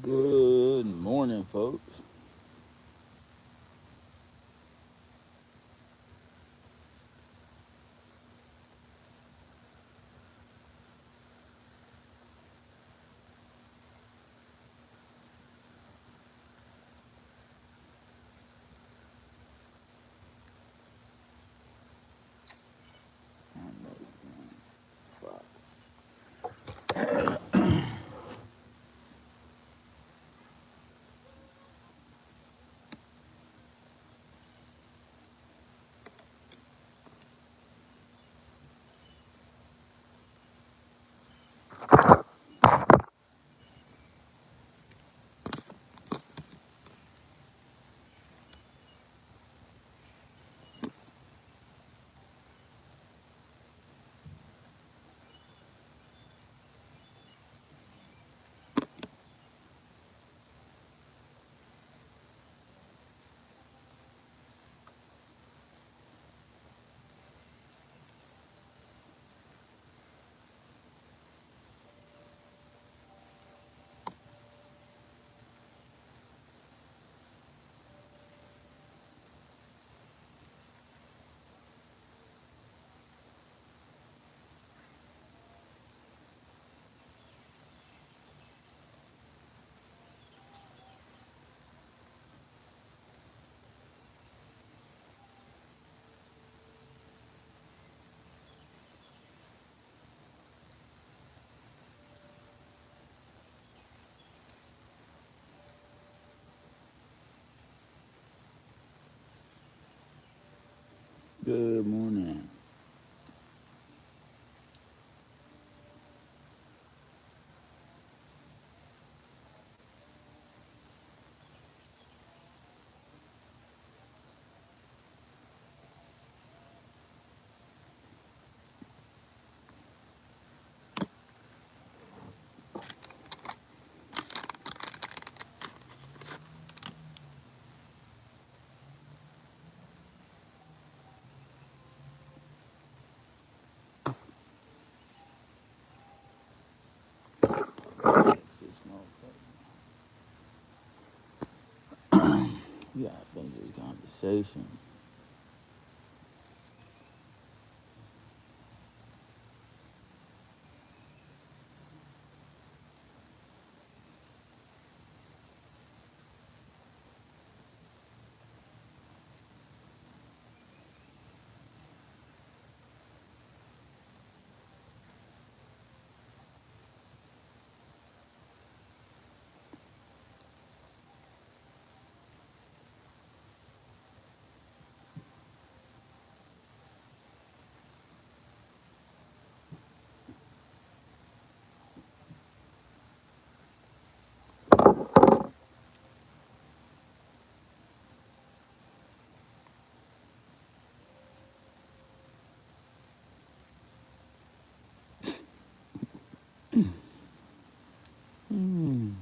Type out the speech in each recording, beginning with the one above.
Good morning, folks. I know, man. Fuck. Good morning. This motherfucker. We gotta finish this conversation. Mm.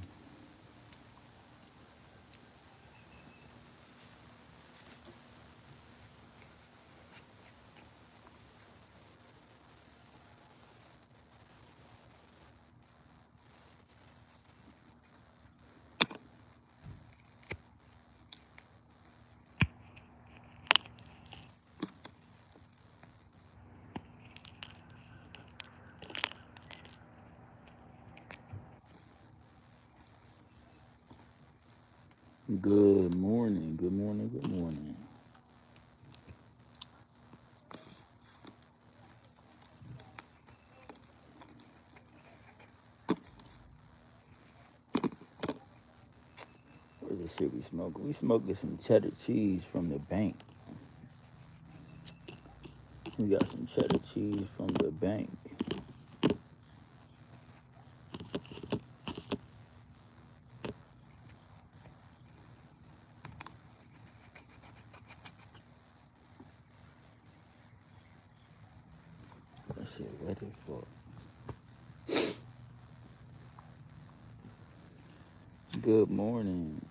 Good morning. Good morning. Good morning. What's the shit we smoking? We smoking some cheddar cheese from the bank. We got some cheddar cheese from the bank. That shit ready for. Good morning.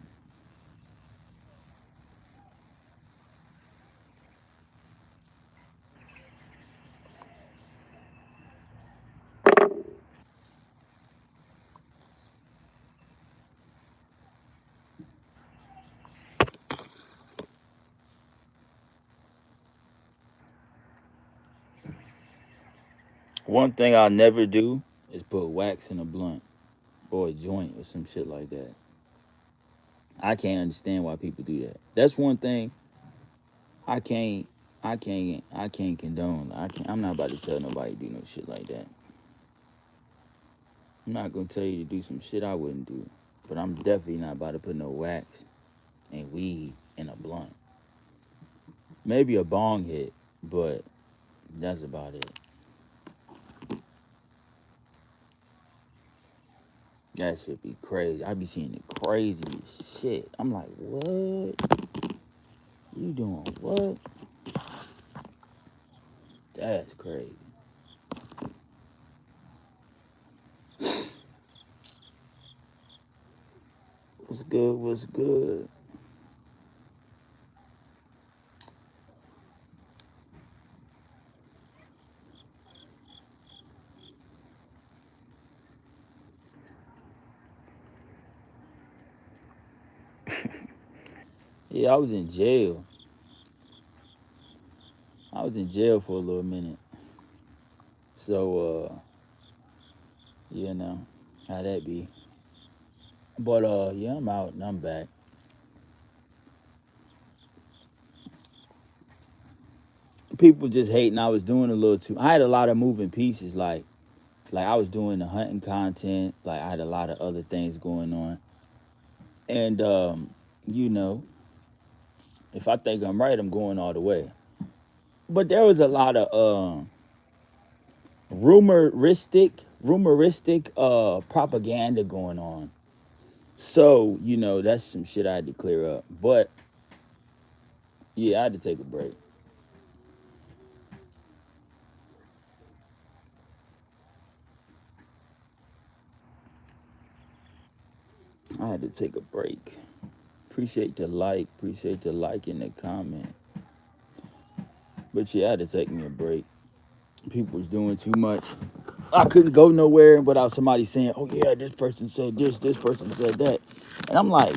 One thing I'll never do is put wax in a blunt or a joint or some shit like that. I can't understand why people do that. That's one thing I can't I can't condone. I'm not about to tell nobody to do no shit like that. I'm not gonna tell you to do some shit I wouldn't do. But I'm definitely not about to put no wax and weed in a blunt. Maybe a bong hit, but that's about it. That should be crazy. I be seeing the craziest shit. I'm like, what? You doing what? That's crazy. What's good? What's good? Yeah, I was in jail. I was in jail for a little minute. So, you know, how that be. But yeah, I'm out and I'm back. People just hating I was doing a little too. I had a lot of moving pieces, like I was doing the hunting content, like I had a lot of other things going on. And you know, if I think I'm right, I'm going all the way. But there was a lot of rumoristic propaganda going on. So, you know, that's some shit I had to clear up. But yeah, I had to take a break. I had to take a break. Appreciate the like and the comment. But yeah, I had to take me a break. People was doing too much. I couldn't go nowhere without somebody saying, "Oh yeah, this person said this person said that," and I'm like,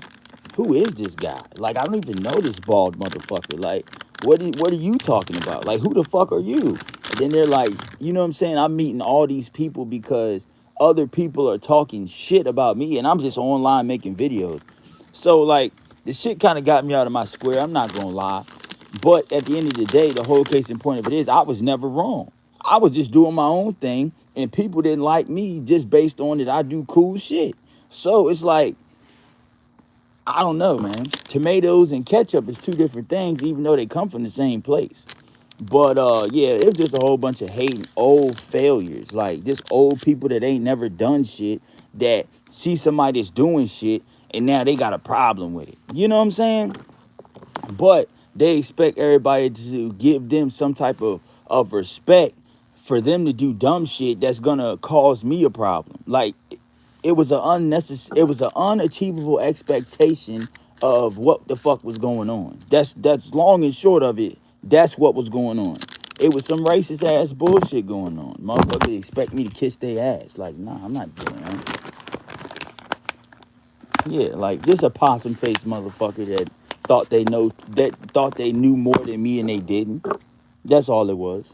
"Who is this guy? Like, I don't even know this bald motherfucker. Like, what are you talking about? Like, who the fuck are you?" And then they're like, you know what I'm saying? I'm meeting all these people because other people are talking shit about me, and I'm just online making videos. So like, the shit kind of got me out of my square. I'm not gonna lie, but at the end of the day, the whole case in point of it is, I was never wrong. I was just doing my own thing, and people didn't like me just based on that I do cool shit. So it's like, I don't know, man. Tomatoes and ketchup is two different things, even though they come from the same place. But yeah, it was just a whole bunch of hating old failures, like just old people that ain't never done shit, that see somebody that's doing shit and now they got a problem with it. You know what I'm saying? But they expect everybody to give them some type of respect for them to do dumb shit that's gonna cause me a problem. Like, it was it was an unachievable expectation of what the fuck was going on. That's long and short of it. That's what was going on. It was some racist ass bullshit going on. Motherfuckers expect me to kiss their ass. Like, nah, I'm not doing that. Yeah, like just a possum faced motherfucker that thought they knew more than me and they didn't. That's all it was.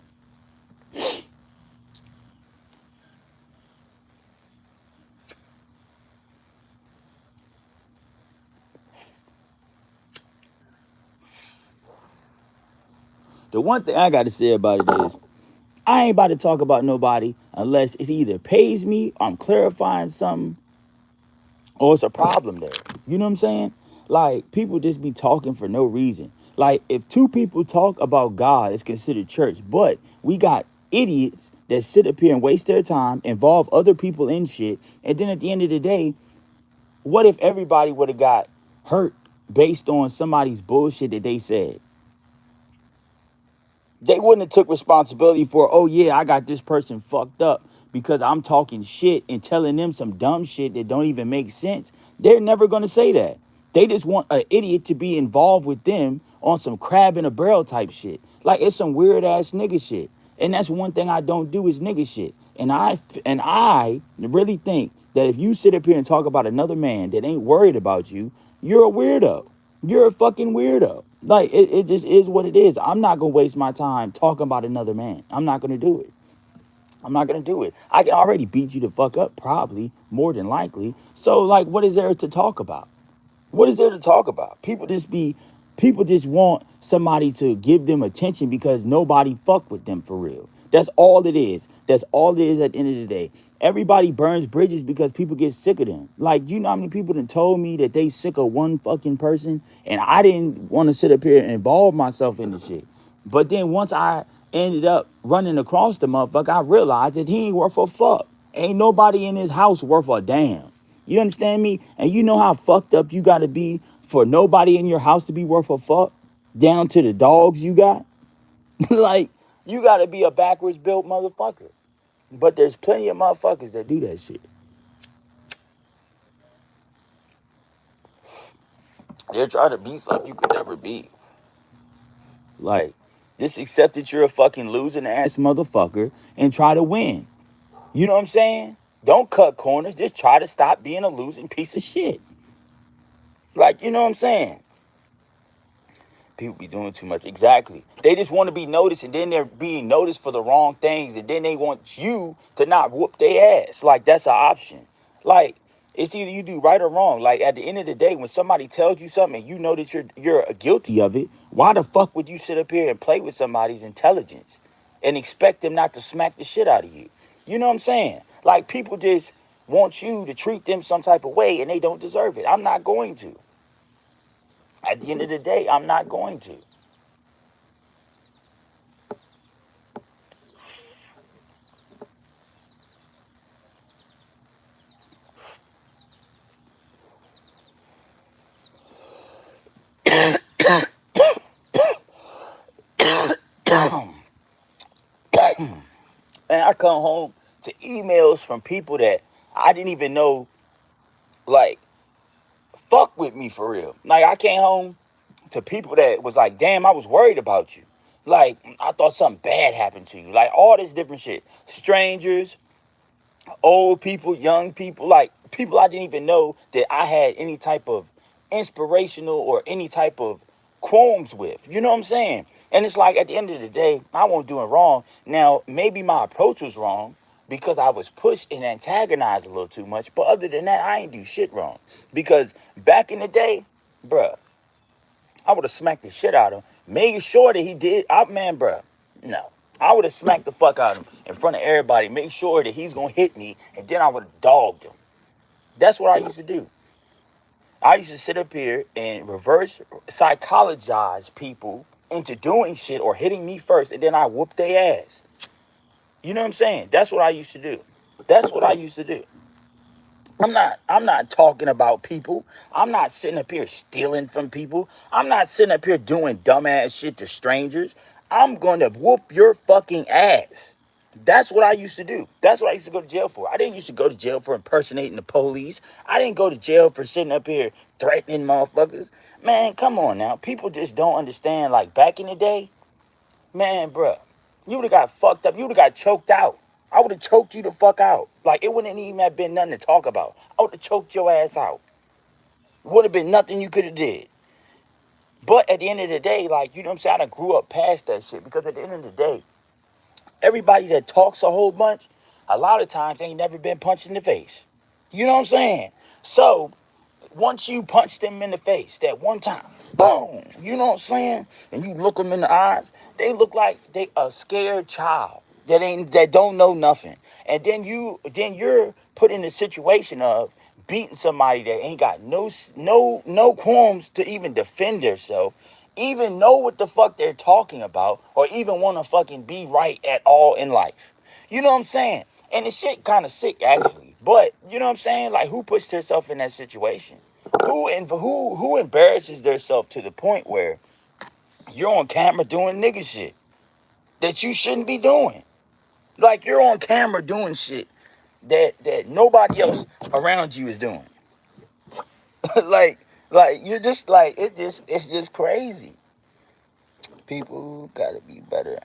The one thing I gotta say about it is, I ain't about to talk about nobody unless it either pays me, or I'm clarifying something, or it's a problem there. You know what I'm saying? Like, people just be talking for no reason. Like, if two people talk about God, it's considered church. But we got idiots that sit up here and waste their time, involve other people in shit, and then at the end of the day, what if everybody would have got hurt based on somebody's bullshit that they said? They wouldn't have took responsibility for, oh yeah, I got this person fucked up because I'm talking shit and telling them some dumb shit that don't even make sense. They're never going to say that. They just want an idiot to be involved with them on some crab in a barrel type shit. Like, it's some weird ass nigga shit. And that's one thing I don't do is nigga shit. And I really think that if you sit up here and talk about another man that ain't worried about you, you're a weirdo. You're a fucking weirdo. Like, it just is what it is. I'm not gonna waste my time talking about another man. I'm not gonna do it. I'm not gonna do it. I can already beat you the fuck up, probably, more than likely. So, like, what is there to talk about? What is there to talk about? People just want somebody to give them attention because nobody fuck with them for real. That's all it is. That's all it is at the end of the day. Everybody burns bridges because people get sick of them. Like, you know how many people done told me that they sick of one fucking person, and I didn't want to sit up here and involve myself in the shit. But then once I ended up running across the motherfucker, I realized that he ain't worth a fuck. Ain't nobody in his house worth a damn. You understand me? And you know how fucked up you gotta be for nobody in your house to be worth a fuck? Down to the dogs you got? Like, you gotta be a backwards built motherfucker. But there's plenty of motherfuckers that do that shit. They're trying to be something you could never be. Like, just accept that you're a fucking losing ass motherfucker and try to win. You know what I'm saying? Don't cut corners. Just try to stop being a losing piece of shit. Like, you know what I'm saying? People be doing too much. Exactly. They just want to be noticed, and then they're being noticed for the wrong things, and then they want you to not whoop their ass. Like, that's an option. Like, it's either you do right or wrong. Like, at the end of the day, when somebody tells you something and you know that you're guilty of it, why the fuck would you sit up here and play with somebody's intelligence and expect them not to smack the shit out of you? You know what I'm saying? Like, people just want you to treat them some type of way, and they don't deserve it. I'm not going to. At the end of the day, I'm not going to. And I come home to emails from people that I didn't even know, like, fuck with me for real. Like, I came home to people that was like, damn, I was worried about you. Like, I thought something bad happened to you. Like, all this different shit. Strangers, old people, young people, like people I didn't even know that I had any type of inspirational or any type of qualms with. You know what I'm saying? And it's like at the end of the day, I wasn't doing wrong. Now, maybe my approach was wrong because I was pushed and antagonized a little too much. But other than that, I ain't do shit wrong. Because back in the day, bruh, I would have smacked the shit out of him, making sure that he did. Man, bruh, no. I would have smacked the fuck out of him in front of everybody, make sure that he's gonna hit me, and then I would have dogged him. That's what I used to do. I used to sit up here and reverse psychologize people into doing shit or hitting me first, and then I whoop their ass. You know what I'm saying? That's what I used to do. That's what I used to do. I'm not talking about people. I'm not sitting up here stealing from people. I'm not sitting up here doing dumbass shit to strangers. I'm going to whoop your fucking ass. That's what I used to do. That's what I used to go to jail for. I didn't used to go to jail for impersonating the police. I didn't go to jail for sitting up here threatening motherfuckers. Man, come on now. People just don't understand. Like back in the day, man, bruh, you would have got fucked up. You would have got choked out. I would have choked you the fuck out. Like, it wouldn't even have been nothing to talk about. I would have choked your ass out. Would have been nothing you could have did. But at the end of the day, like, you know what I'm saying? I done grew up past that shit because at the end of the day, everybody that talks a whole bunch, a lot of times ain't never been punched in the face. You know what I'm saying? So, once you punch them in the face that one time, boom, you know what I'm saying? And you look them in the eyes, they look like they a scared child that don't know nothing. And then you're put in a situation of beating somebody that ain't got no qualms to even defend themselves, even know what the fuck they're talking about, or even want to fucking be right at all in life. You know what I'm saying? And the shit kind of sick actually. But you know what I'm saying? Like, who puts themselves in that situation? Who embarrasses themselves to the point where you're on camera doing nigga shit that you shouldn't be doing? Like, you're on camera doing shit that nobody else around you is doing. like like you're just like it's just crazy. People gotta be better.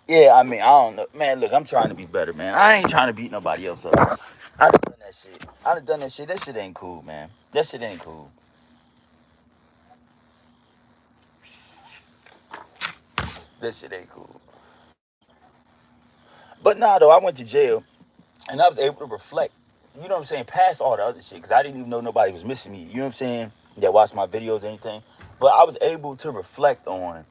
Yeah, I mean, I don't know. Man, look, I'm trying to be better, man. I ain't trying to beat nobody else up. I done done that shit. I done done that shit. That shit ain't cool, man. That shit ain't cool. That shit ain't cool. But nah, though, I went to jail and I was able to reflect, you know what I'm saying, past all the other shit, because I didn't even know nobody was missing me, you know what I'm saying, that watched my videos or anything. But I was able to reflect on,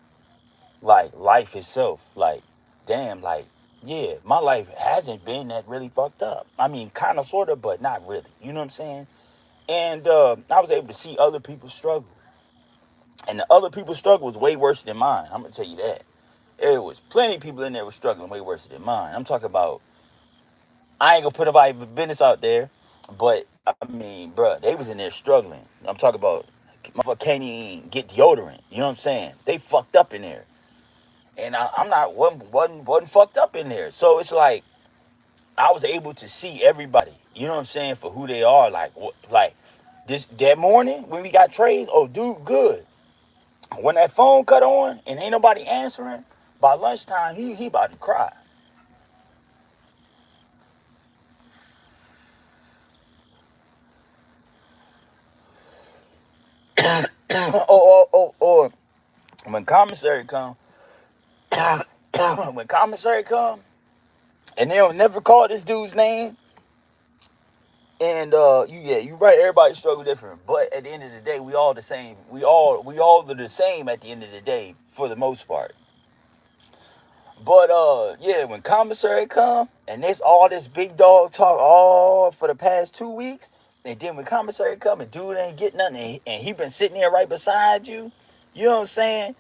like, life itself. Like, damn, like, yeah, my life hasn't been that really fucked up. I mean, kind of, sort of, but not really, you know what I'm saying? And I was able to see other people's struggle. And the other people's struggle was way worse than mine. I'm going to tell you that. There was plenty of people in there who were struggling way worse than mine. I'm talking about, I ain't gonna put nobody's business out there, but I mean, bruh, they was in there struggling. I'm talking about motherfucker can't even get deodorant. You know what I'm saying? They fucked up in there, and I'm not wasn't fucked up in there. So it's like I was able to see everybody. You know what I'm saying, for who they are. Like this that morning when we got trays. Oh, dude, good. When that phone cut on and ain't nobody answering, by lunchtime he about to cry. Or when commissary come, when commissary come, and they'll never call this dude's name. And you right. Everybody struggle different, but at the end of the day, we all the same. We all are the same at the end of the day for the most part. But yeah, when commissary come and there's all this big dog talk all for the past 2 weeks, and then when commissary come and dude ain't get nothing, and he been sitting there right beside you, you know what I'm saying?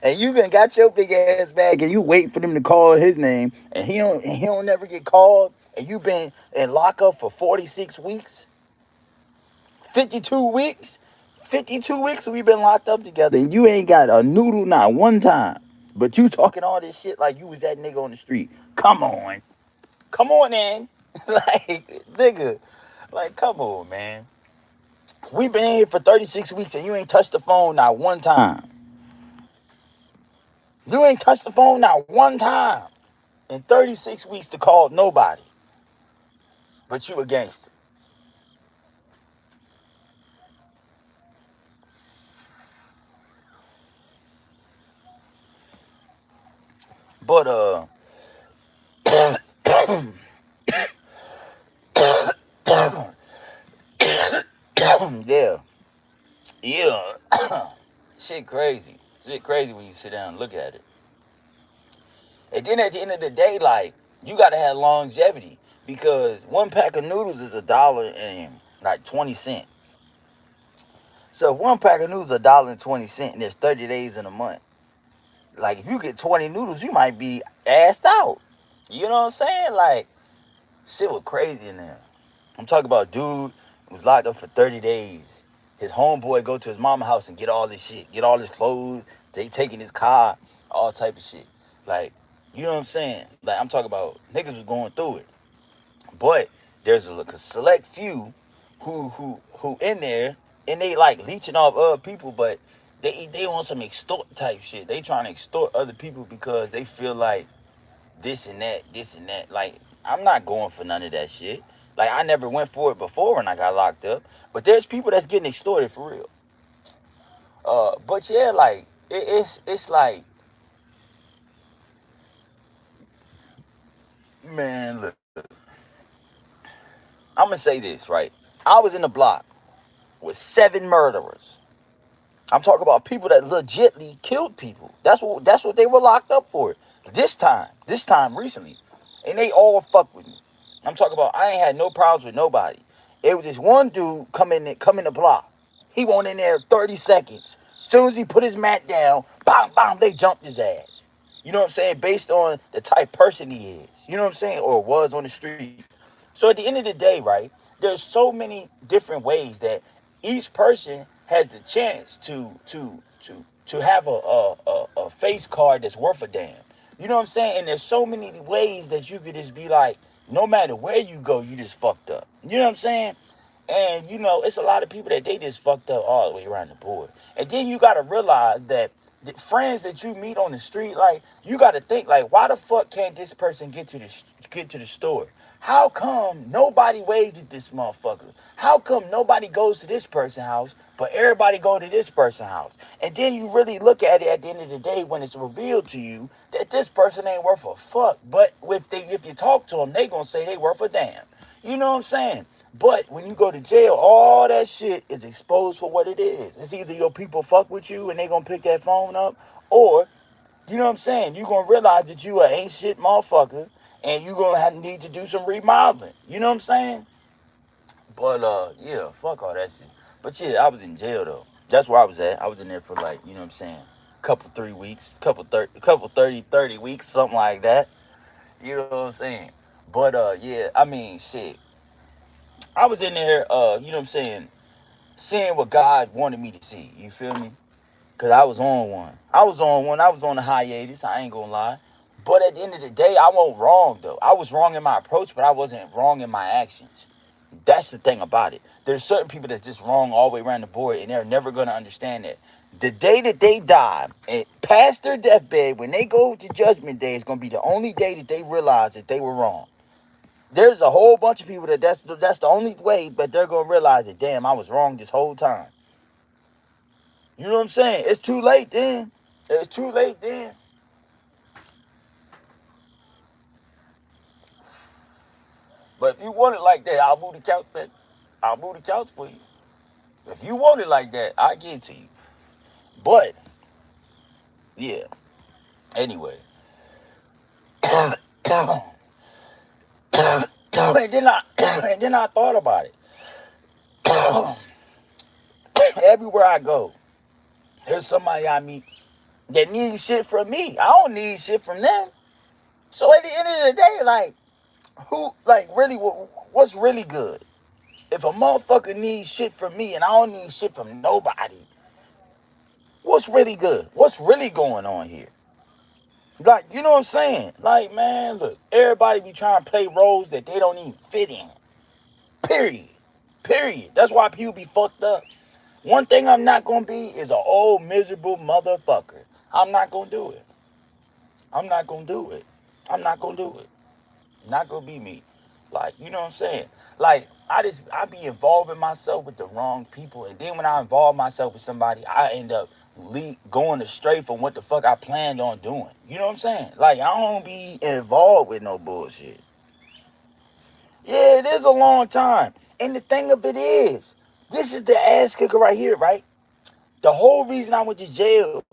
And you gonna got your big ass back, and you wait for them to call his name, and he don't never get called, and you been in lockup for 46 weeks, 52 weeks, 52 weeks we've been locked up together, and you ain't got a noodle not one time. But you talking all this shit like you was that nigga on the street. Come on, man. Like, nigga, like, come on, man. We been here for 36 weeks, and you ain't touched the phone not one time. You ain't touched the phone not one time in 36 weeks to call nobody. But you a gangster. But yeah, yeah, shit crazy. Shit crazy when you sit down and look at it. And then at the end of the day, like, you gotta have longevity, because one pack of noodles is $1.20. So if one pack of noodles is $1.20, and there's 30 days in a month. Like, if you get 20 noodles, you might be assed out. You know what I'm saying? Like, shit was crazy in there. I'm talking about dude was locked up for 30 days. His homeboy go to his mama house and get all this shit, get all his clothes. They taking his car, all type of shit. Like, you know what I'm saying? Like, I'm talking about niggas was going through it. But there's a select few who in there, and they like leeching off other people, but they want some extort type shit. They trying to extort other people because they feel like this and that, this and that. Like, I'm not going for none of that shit. Like, I never went for it before when I got locked up. But there's people that's getting extorted for real. But yeah, like, it's like, man, look, I'm gonna say this, right? I was in the block with 7 murderers. I'm talking about people that legitly killed people. That's what they were locked up for. This time recently. And they all fuck with me. I'm talking about, I ain't had no problems with nobody. It was this one dude come in the block. He went in there 30 seconds. As soon as he put his mat down, bam, bam, they jumped his ass. You know what I'm saying? Based on the type person he is. You know what I'm saying? Or was on the street. So at the end of the day, right, there's so many different ways that each person has the chance to have a face card that's worth a damn. You know what I'm saying? And there's so many ways that you could just be like, no matter where you go, you just fucked up. You know what I'm saying? And, you know, it's a lot of people that they just fucked up all the way around the board. And then you got to realize that friends that you meet on the street, like, you got to think, like, why the fuck can't this person get to the store? How come nobody waved at this motherfucker? How come nobody goes to this person's house, but everybody go to this person's house? And then you really look at it at the end of the day when it's revealed to you that this person ain't worth a fuck. But if you talk to them, they gonna say they worth a damn. You know what I'm saying? But when you go to jail, all that shit is exposed for what it is. It's either your people fuck with you and they gonna pick that phone up, or, you know what I'm saying, you gonna realize that you a ain't shit motherfucker and you gonna need to do some remodeling. You know what I'm saying? But yeah, fuck all that shit. But yeah, I was in jail though. That's where I was at. I was in there for, like, you know what I'm saying, couple 3 weeks, couple 30 weeks, something like that. You know what I'm saying? But yeah, I mean, shit. I was in there, you know what I'm saying, seeing what God wanted me to see. You feel me? Because I was on one. I was on a hiatus. I ain't going to lie. But at the end of the day, I wasn't wrong, though. I was wrong in my approach, but I wasn't wrong in my actions. That's the thing about it. There's certain people that's just wrong all the way around the board, and they're never going to understand that. The day that they die, and past their deathbed, when they go to Judgment Day, is going to be the only day that they realize that they were wrong. There's a whole bunch of people that's the only way, but they're going to realize that, damn, I was wrong this whole time. You know what I'm saying? It's too late then. It's too late then. But if you want it like that, I'll move the couch. I'll move the couch for you. If you want it like that, I give it to you. But yeah. Anyway. and then I thought about it. Everywhere I go, there's somebody I meet that needs shit from me. I don't need shit from them. So at the end of the day, like, who, like, really, what's really good? If a motherfucker needs shit from me and I don't need shit from nobody, what's really good? What's really going on here? Like, you know what I'm saying? Like, man, look, everybody be trying to play roles that they don't even fit in. Period. Period. That's why people be fucked up. One thing I'm not going to be is an old miserable motherfucker. I'm not going to do it. I'm not going to do it. I'm not going to do it. Not going to be me. Like, you know what I'm saying? Like, I be involving myself with the wrong people. And then when I involve myself with somebody, I end up going astray from what the fuck I planned on doing. You know what I'm saying? Like, I don't be involved with no bullshit. Yeah, it is a long time. And the thing of it is, this is the ass kicker right here, right? The whole reason I went to jail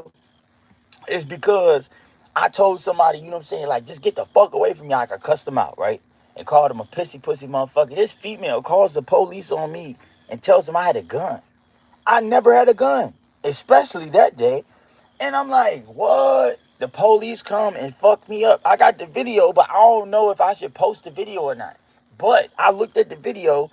is because I told somebody, you know what I'm saying, like, just get the fuck away from me. I could cuss them out, right? And called him a pissy pussy motherfucker. This female calls the police on me and tells them I had a gun. I never had a gun, especially that day. And I'm like, what? The police come and fuck me up. I got the video, but I don't know if I should post the video or not. But I looked at the video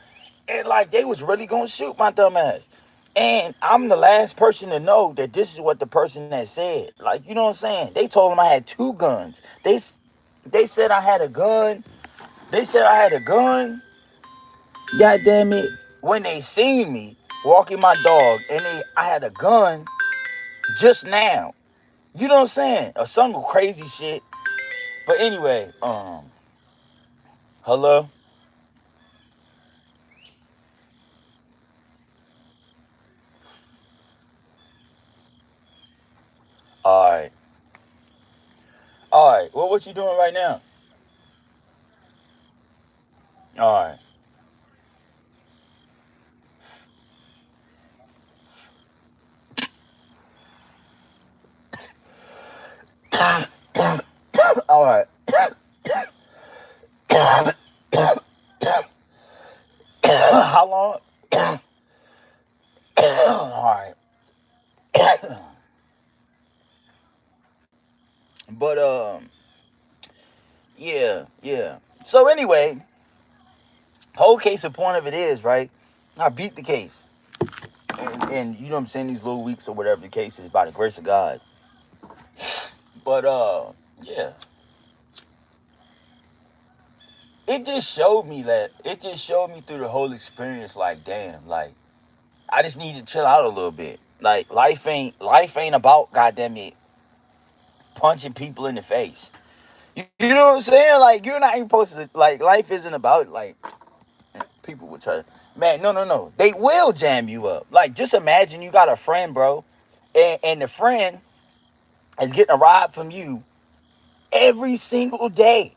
and, like, they was really gonna shoot my dumb ass. And I'm the last person to know that this is what the person that said. Like, you know what I'm saying? They told them I had 2 guns. They said I had a gun. They said I had a gun. God damn it. When they seen me walking my dog and I had a gun just now. You know what I'm saying? Or some crazy shit. But anyway, hello? Alright. Alright. Well, what you doing right now? Alright. Alright. How long? Alright. But yeah. So anyway, whole case the point of it is, right? I beat the case. And you know what I'm saying, these little weeks or whatever the case is, by the grace of God. But yeah. It just showed me through the whole experience, like, damn, like, I just need to chill out a little bit. Like life ain't about goddamn it punching people in the face. You know what I'm saying? Like you're not even supposed to like life isn't about like people would try to man, no. They will jam you up. Like just imagine you got a friend, bro, and the friend is getting a ride from you every single day.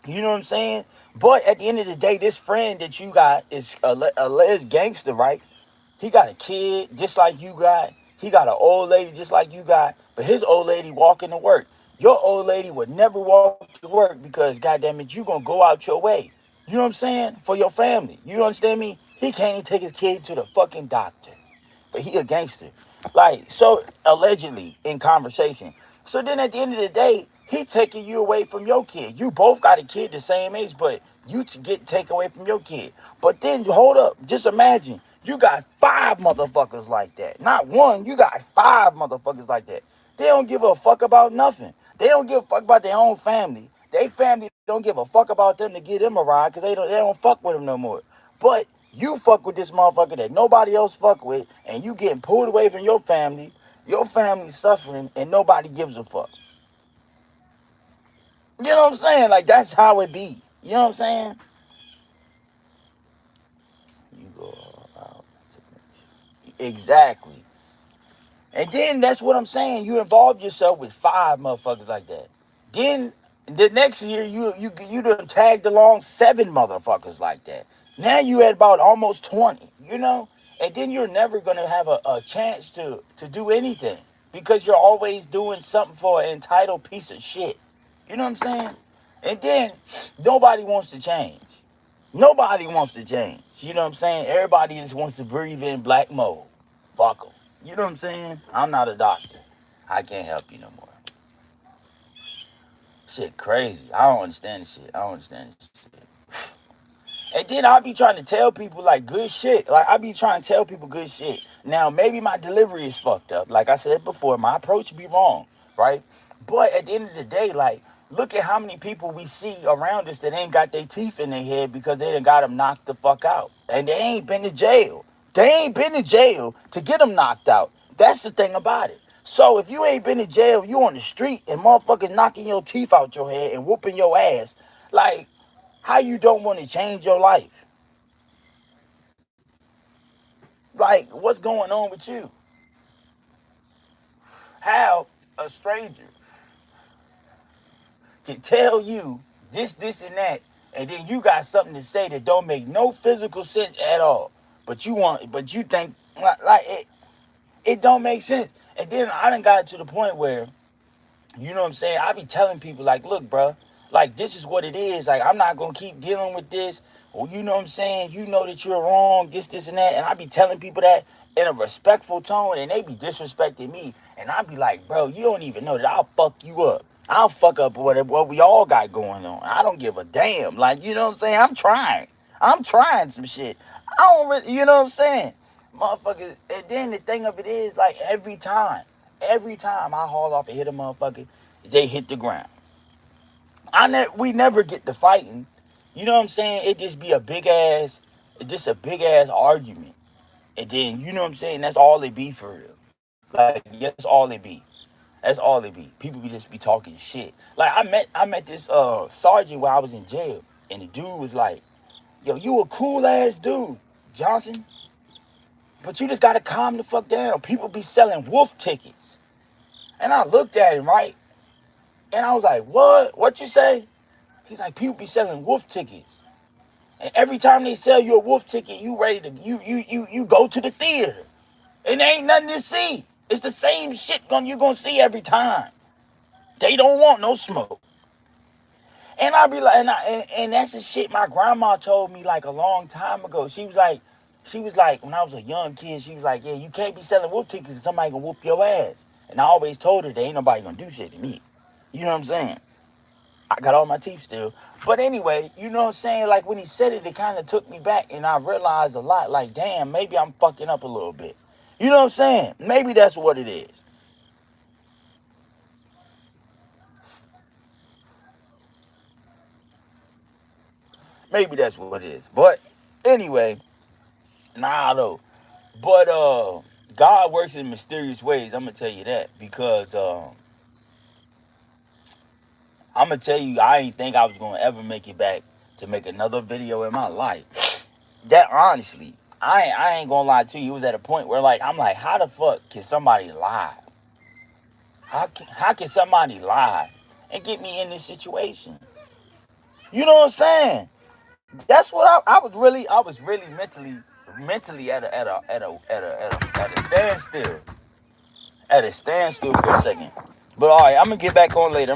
You know what I'm saying? But at the end of the day, this friend that you got is a alleged gangster, right? He got a kid just like you got. He got an old lady just like you got. But his old lady walking to work. Your old lady would never walk to work because, goddamn it, you going to go out your way. You know what I'm saying? For your family. You understand me? He can't even take his kid to the fucking doctor. But he a gangster. Like, so allegedly in conversation. So then at the end of the day, he taking you away from your kid. You both got a kid the same age, but you get take away from your kid. But then hold up, just imagine you got 5 motherfuckers like that. Not one, you got 5 motherfuckers like that. They don't give a fuck about nothing. They don't give a fuck about their own family. They family don't give a fuck about them to give them a ride because they don't fuck with them no more. But you fuck with this motherfucker that nobody else fuck with, and you getting pulled away from your family suffering, and nobody gives a fuck. You know what I'm saying? Like, that's how it be. You know what I'm saying? You go out. Exactly. And then that's what I'm saying. You involve yourself with 5 motherfuckers like that. Then the next year you done tagged along 7 motherfuckers like that. Now you at about almost 20, you know? And then you're never gonna have a chance to do anything because you're always doing something for an entitled piece of shit. You know what I'm saying? And then nobody wants to change. Nobody wants to change. You know what I'm saying? Everybody just wants to breathe in black mold. Fuck them. You know what I'm saying? I'm not a doctor. I can't help you no more. Shit crazy. I don't understand this shit. I don't understand this shit. And then I'll be trying to tell people like good shit. Like I be trying to tell people good shit. Now maybe my delivery is fucked up. Like I said before, my approach be wrong, right? But at the end of the day, like look at how many people we see around us that ain't got their teeth in their head because they done got them knocked the fuck out. And they ain't been to jail. They ain't been to jail to get them knocked out. That's the thing about it. So if you ain't been to jail, you on the street and motherfuckers knocking your teeth out your head and whooping your ass. Like, how you don't want to change your life? Like, what's going on with you? How a stranger can tell you this, and that, and then you got something to say that don't make no physical sense at all. But you think like it don't make sense. And then I done got to the point where you know what I'm saying? I be telling people like, look, bro, like this is what it is. Like I'm not gonna keep dealing with this. Or you know what I'm saying? You know that you're wrong, this, and that. And I be telling people that in a respectful tone, and they be disrespecting me. And I be like, bro, you don't even know that I'll fuck you up. I'll fuck up what we all got going on. I don't give a damn. Like, you know what I'm saying? I'm trying. I'm trying some shit. I don't really, you know what I'm saying? Motherfuckers. And then the thing of it is, like, every time I haul off and hit a motherfucker, they hit the ground. We never get to fighting. You know what I'm saying? It just be just a big ass argument. And then, you know what I'm saying? That's all it be for real. Like, that's all it be. That's all it be. People be just be talking shit. Like, I met this sergeant while I was in jail. And the dude was like, yo, you a cool ass dude, Johnson. But you just gotta calm the fuck down. People be selling wolf tickets. And I looked at him, right? And I was like, what? What you say? He's like, people be selling wolf tickets. And every time they sell you a wolf ticket, you ready to you go to the theater. And there ain't nothing to see. It's the same shit you're gonna see every time. They don't want no smoke. And I be like, and that's the shit my grandma told me like a long time ago. She was like, when I was a young kid, she was like, yeah, you can't be selling wolf tickets because somebody gonna whoop your ass. And I always told her there ain't nobody gonna do shit to me. You know what I'm saying? I got all my teeth still. But anyway, you know what I'm saying? Like when he said it, it kind of took me back and I realized a lot. Like, damn, maybe I'm fucking up a little bit. You know what I'm saying? Maybe that's what it is. Maybe that's what it is. But anyway, nah though. But God works in mysterious ways. I'm gonna tell you that because I'm gonna tell you, I ain't think I was gonna ever make it back to make another video in my life. That honestly, I ain't gonna lie to you. It was at a point where like I'm like, how the fuck can somebody lie? How can somebody lie and get me in this situation? You know what I'm saying? That's what I was really mentally at a standstill. At a standstill for a second. But all right, I'm gonna get back on later.